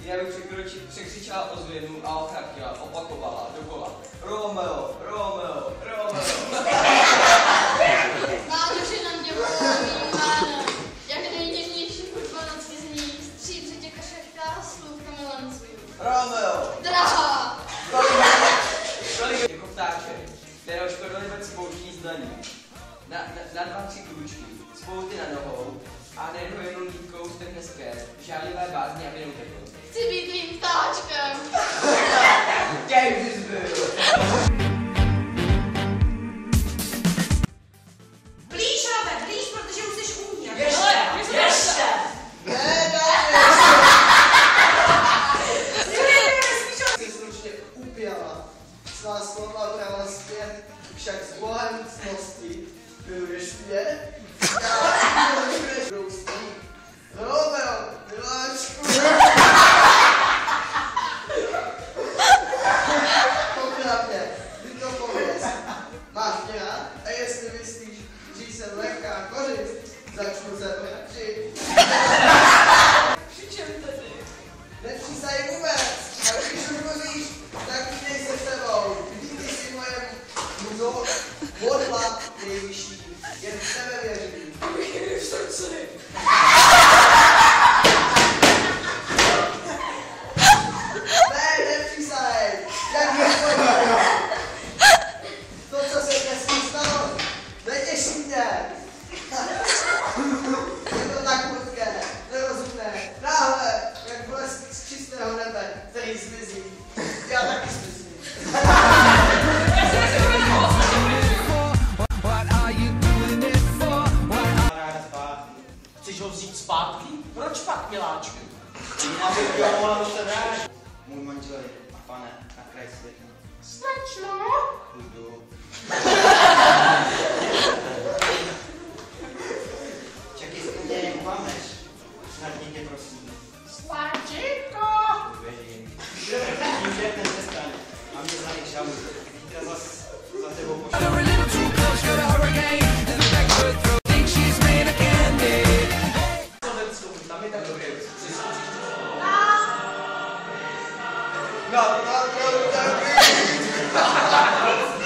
Jinak bych překřičela ozvěnu a ochrapila, opakovala dokola. Romeo, Romeo, Romeo. Máte už jenom tě jménem. Jak nejtěžnější fotbalocky zní, stříbře tě kašechtá, slůvka milanců. Romeo. Drahá. Tolik jako ptáček, kterého škodolivec spouští z daní. Na 2-3 kručky, spouty na nohou a nejednou jednou nítkou strhne skér, žádlivé bázně, aby neutekl. Chci být tvým ptáčkem. Těch bys byl. Blíž, Robert, blíž, protože už jsi umí. Ještě! Ne, Jsi slušně upěla, svá slova brala zpět, však z bohemcnosti miluješ mě, já miluješ broustí. Romeo, miláčku. Popravdě, ty to pověz. Máš mě rád? A jestli myslíš, že jsem lehká kořist, začnu se mračit. Při čem tedy? Nepřísaj vůbec, a když už mluvíš, tak měj se sebou. Ty jsi moje muzo, modla nejvyšší, jen v tebe věřím. Abych v srdci. Ne, nepřísahej, jak je pojď. To, co se dnes stalo, netěší mě. Je to tak prudké, nerozumné, náhle, jak blesk z čistého nebe, který zmizí. Já taky zmizím. Ráda zpátky. Chceš ho vzít zpátky? Proč pak, miláčku? Jinak bych ho mohla dostat rád. Můj manžel je, pane, na kraj světa. Slečno. Jdu. Čekaj, jestli mě neklameš. Snad mě tě prosím. Sladčinko. Věřím. Tím, že ten se stane. A mě za nich žalu. Zítra zas za tebou pošlu. Tam je tak dobrý. No, no, no, no, no.